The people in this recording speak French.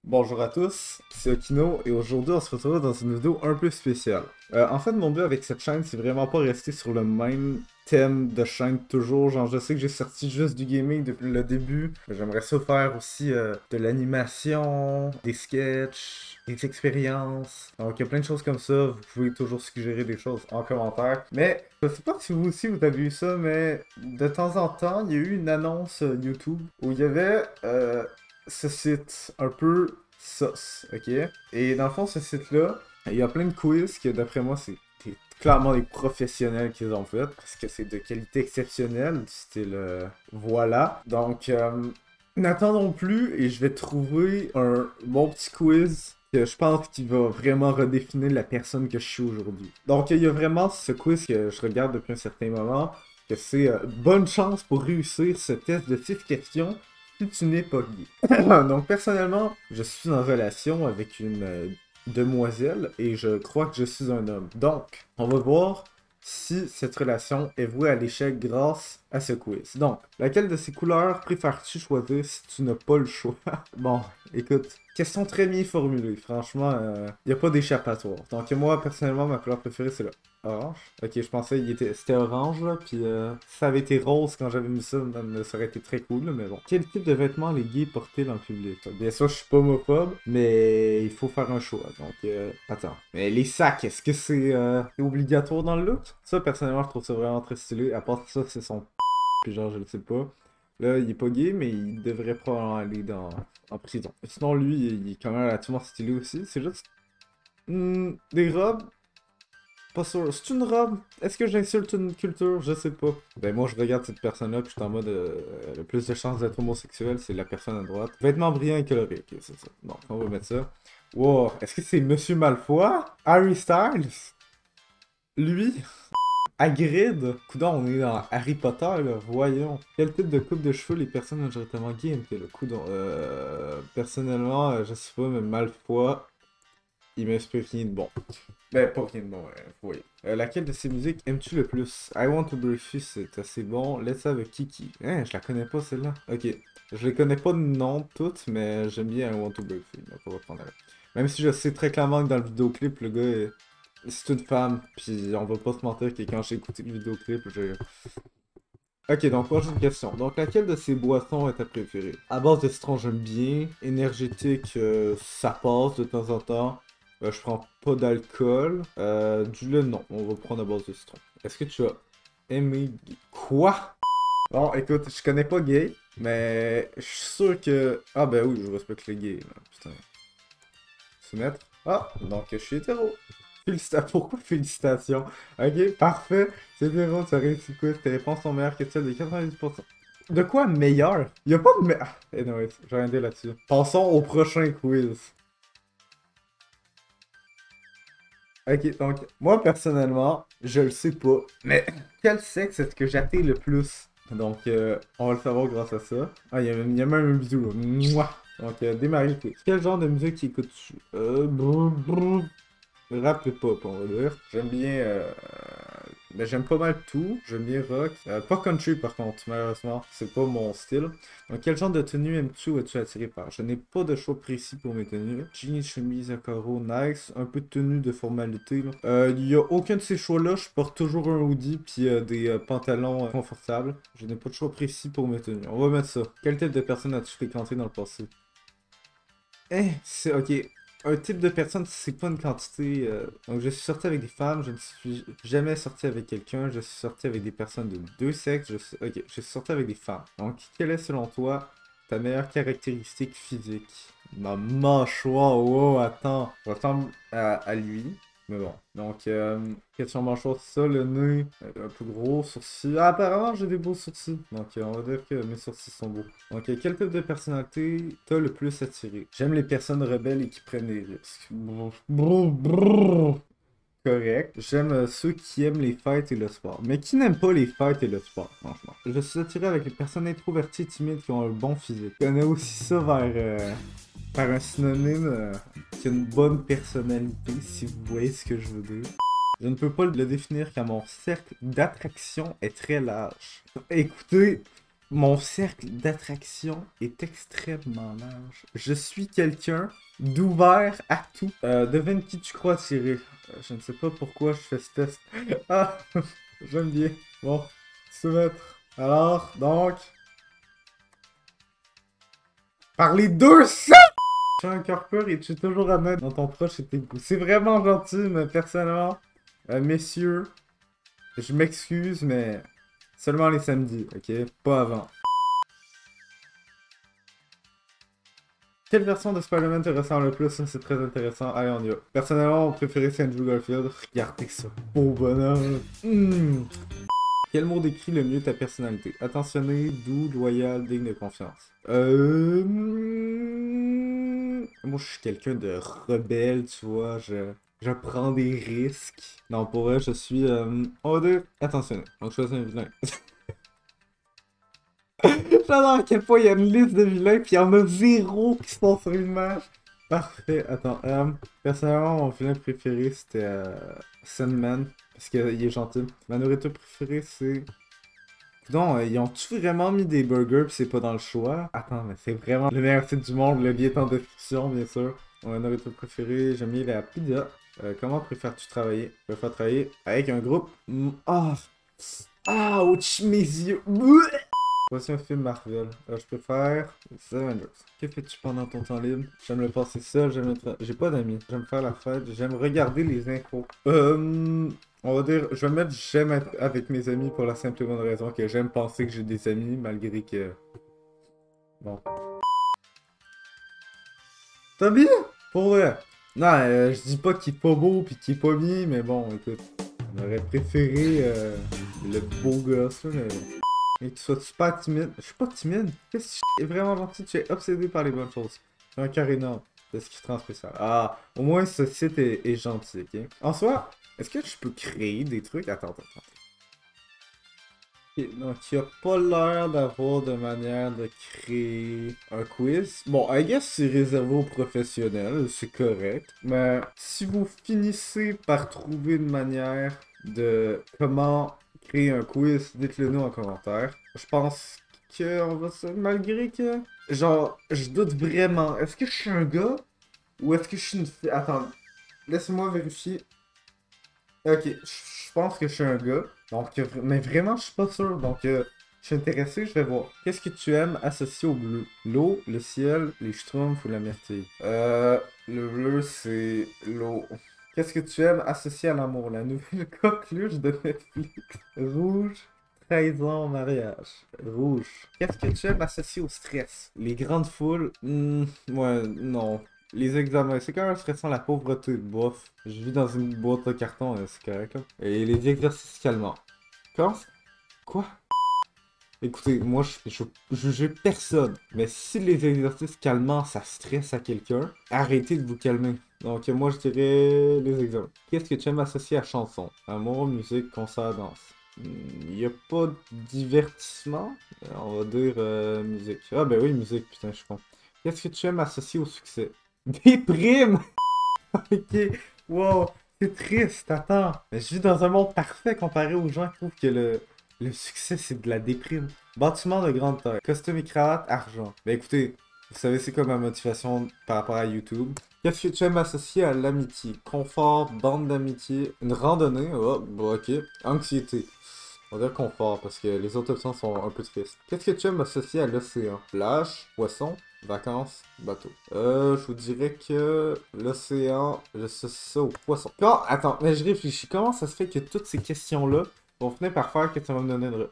Bonjour à tous, c'est Okino et aujourd'hui on se retrouve dans une vidéo un peu spéciale. En fait mon but avec cette chaîne c'est vraiment pas rester sur le même thème de chaîne toujours, genre je sais que j'ai sorti juste du gaming depuis le début, mais j'aimerais ça faire aussi de l'animation, des sketchs, des expériences, donc il y a plein de choses comme ça, vous pouvez toujours suggérer des choses en commentaire, mais je sais pas si vous aussi vous avez eu ça, mais de temps en temps il y a eu une annonce YouTube où il y avait ce site un peu sauce, ok? Et dans le fond, ce site-là, il y a plein de quiz que d'après moi, c'est clairement des professionnels qui les ont fait, parce que c'est de qualité exceptionnelle, du style voilà. Donc, n'attendons plus et je vais trouver un bon petit quiz que je pense qu'il va vraiment redéfinir la personne que je suis aujourd'hui. Donc, il y a vraiment ce quiz que je regarde depuis un certain moment, que c'est bonne chance pour réussir ce test de 6 questions si tu n'es pas gay. Donc personnellement, je suis en relation avec une demoiselle et je crois que je suis un homme. Donc, on va voir si cette relation est vouée à l'échec grâce à ce quiz. Donc, laquelle de ces couleurs préfères-tu choisir si tu n'as pas le choix? Bon, écoute, question très bien formulée. Franchement, il n'y a pas d'échappatoire. Donc moi, personnellement, ma couleur préférée, c'est le orange. Ok, je pensais c'était orange, là, puis ça avait été rose quand j'avais mis ça, ça aurait été très cool, là, mais bon. Quel type de vêtements les gays portaient dans le public? Bien sûr, je suis pas homophobe, mais il faut faire un choix, donc attends. Mais les sacs, est-ce que c'est obligatoire dans le look? Ça, personnellement, je trouve ça vraiment très stylé, à part ça, c'est son puis genre, je le sais pas. Là, il est pas gay, mais il devrait probablement aller en prison. Sinon, lui, il est quand même relativement stylé aussi, c'est juste... des robes, pas sûr. C'est une robe? Est-ce que j'insulte une culture? Je sais pas. Ben moi, je regarde cette personne-là, puis je suis en mode le plus de chances d'être homosexuel, c'est la personne à droite. Vêtements brillants et colorés, ok, c'est ça. Bon, on va mettre ça. Wow, est-ce que c'est Monsieur Malfoy? Harry Styles? Lui? Hagrid? Coudon, on est dans Harry Potter, là, voyons. Quel type de coupe de cheveux les personnes majoritairement gays aiment le coudon? Personnellement, je sais pas, mais Malfoy, il m'inspire rien de bon. Ben, pas rien de bon, oui. Laquelle de ces musiques aimes-tu le plus? I Want to Breathe You, c'est assez bon. Let's Have a Kiki. Hein, je la connais pas celle-là. Ok. Je les connais pas de nom toutes, mais j'aime bien I Want to Breathe You. Donc on va prendre elle. Même si je sais très clairement que dans le vidéoclip, le gars, c'est une femme. Puis on va pas se mentir que quand j'ai écouté le vidéoclip, j'ai... Ok, donc prochaine question. Donc laquelle de ces boissons est ta préférée? À base de citron, j'aime bien. Énergétique, ça passe de temps en temps. Je prends pas d'alcool. Du lait, non. On va prendre à base de citron. Est-ce que tu as aimé... Quoi? Bon, écoute, je connais pas gay, mais je suis sûr que... Ah ben oui, je respecte les gays, là. Putain. Se mettre. Ah, donc je suis hétéro. Félicitations. Pourquoi félicitations? Ok, parfait. C'est hétéro, tu as réussi quoi? Tes réponses sont meilleures que celles de 90%. De quoi meilleur? Y a pas de meilleur. Anyways, j'ai rien dit là-dessus. Passons au prochain quiz. Ok, donc, moi personnellement, je le sais pas, mais quel sexe est-ce que j'attends le plus? Donc, on va le savoir grâce à ça. Ah, il y a même une vidéo là. Mouah! Donc, démarrer le quiz. Quel genre de musique écoutes-tu? Rap et pop, on va dire. J'aime bien. Ben, j'aime pas mal tout. J'aime bien rock. Pas country par contre, malheureusement. C'est pas mon style. Donc, quel genre de tenue aimes-tu ou es-tu attiré par? Je n'ai pas de choix précis pour mes tenues. Jeans, chemise à carreaux, nice. Un peu de tenue de formalité, là. Il y a aucun de ces choix-là. Je porte toujours un hoodie puis des pantalons confortables. Je n'ai pas de choix précis pour mes tenues. On va mettre ça. Quel type de personne as-tu fréquenté dans le passé? C'est ok. Un type de personne, c'est pas une quantité. Donc, je suis sorti avec des femmes, je ne suis jamais sorti avec quelqu'un, je suis sorti avec des personnes de deux sexes, ok, je suis sorti avec des femmes. Donc, quelle est selon toi ta meilleure caractéristique physique? Ma mâchoire, wow, attends, je ressemble à lui. Mais bon, donc, question mâchoire, c'est ça, le nez, un peu gros, sourcils. Ah, apparemment, j'ai des beaux sourcils. Donc, on va dire que mes sourcils sont beaux. Donc, quel type de personnalité t'as le plus attiré? J'aime les personnes rebelles et qui prennent des risques. Brrr, brrr, brrr. Correct. J'aime ceux qui aiment les fêtes et le sport. Mais qui n'aiment pas les fêtes et le sport, franchement. Je suis attiré avec les personnes introverties et timides qui ont un bon physique. Je connais aussi ça vers un synonyme qui a une bonne personnalité, si vous voyez ce que je veux dire. Je ne peux pas le définir car mon cercle d'attraction est très large. Écoutez, Mon cercle d'attraction est extrêmement large. Je suis quelqu'un d'ouvert à tout. Devine qui tu crois tirer. Je ne sais pas pourquoi je fais ce test. Ah, j'aime bien. Bon, soumettre. Alors, donc... Par les 200! Je suis un cœur pur et tu es toujours à mettre dans ton proche et tes goûts. C'est vraiment gentil, mais personnellement, messieurs, je m'excuse, mais seulement les samedis, ok? Pas avant. Quelle version de Spider-Man te ressemble le plus? Ça, c'est très intéressant. Allez, on y va. Personnellement, mon préféré, c'est Andrew Garfield. Regardez ce beau bonhomme. Quel mot décrit le mieux ta personnalité? Attentionné, doux, loyal, digne de confiance. Moi, je suis quelqu'un de rebelle, tu vois. Je prends des risques. Non, pour vrai, je suis... On va dire attentionné. Donc, je choisis un vilain. J'adore à quel point il y a une liste de vilains, puis il y en a 0 qui sont sur une image. Parfait. Attends, personnellement, mon vilain préféré, c'était Sandman, parce qu'il est gentil. Ma nourriture préférée, c'est... Non, ils ont-tu vraiment mis des burgers pis c'est pas dans le choix? Attends, mais c'est vraiment le meilleur site du monde, le lien est en description, bien sûr. Mon nourriture préférée, j'aime bien la pizza. Comment préfères-tu travailler? Je préfère travailler avec un groupe... Ouch, mes yeux! Voici un film Marvel. Je préfère The Avengers. Que fais-tu pendant ton temps libre? J'aime le passer seul, j'ai pas d'amis. J'aime faire la fête, j'aime regarder les infos. On va dire, je vais mettre j'aime être avec mes amis pour la simple et bonne raison que j'aime penser que j'ai des amis malgré que... Bon. T'as bien? Pour vrai. Non, je dis pas qu'il est pas beau pis qu'il est pas bien, mais bon, écoute. On aurait préféré le beau gosse, là, mais... Et que tu sois super timide. Je suis pas timide. Qu'est-ce que tu es vraiment gentil? Tu es obsédé par les bonnes choses. J'ai un cœur énorme. C'est ce qui te rend spécial. Ah, au moins ce site est gentil, ok? En soi, est-ce que je peux créer des trucs? Attends. Ok, donc, il n'y a pas l'air d'avoir de manière de créer un quiz. Bon, I guess c'est réservé aux professionnels, c'est correct. Mais si vous finissez par trouver une manière de comment créer un quiz, dites-le nous en commentaire. Je pense qu'on va se... Malgré que... Genre, je doute vraiment. Est-ce que je suis un gars? Ou est-ce que je suis une fille? Attends, laisse-moi vérifier. Ok, je pense que je suis un gars. Donc, mais vraiment, je suis pas sûr. Donc, je suis intéressé, je vais voir. Qu'est-ce que tu aimes associer au bleu? L'eau, le ciel, les schtroumpfs ou la myrtille? Le bleu, c'est l'eau. Qu'est-ce que tu aimes associer à l'amour? La nouvelle coqueluche de Netflix. Rouge, trahison, mariage. Rouge. Qu'est-ce que tu aimes associer au stress? Les grandes foules? Ouais, non. Les examens, c'est quand même stressant, la pauvreté, bof. Je vis dans une boîte de carton, c'est correct, là. Et les exercices calmants. Comment? Quoi? Écoutez, moi, je juge personne. Mais si les exercices calmants, ça stresse à quelqu'un, arrêtez de vous calmer. Donc, moi, je dirais les examens. Qu'est-ce que tu aimes associer à chanson? Amour, musique, concert, danse. Il n'y a pas de divertissement? On va dire musique. Ah ben oui, musique, putain, je suis con. Qu'est-ce que tu aimes associer au succès? Des primes! Ok, wow, c'est triste, attends. Mais je vis dans un monde parfait comparé aux gens qui trouvent que le succès c'est de la déprime. Bâtiment de grande taille, costume et cravate, argent. Ben écoutez, vous savez c'est quoi ma motivation par rapport à YouTube. Qu'est-ce que tu aimes associer à l'amitié? Confort, bande d'amitié, une randonnée, oh, bon, ok. Anxiété. On va dire confort parce que les autres options sont un peu tristes. Qu'est-ce que tu aimes associer à l'océan? Plage, poisson, vacances, bateau. Je vous dirais que l'océan, j'associe ça au poisson. Attends, mais je réfléchis. Comment ça se fait que toutes ces questions-là vont finir par faire que ça va me donner une...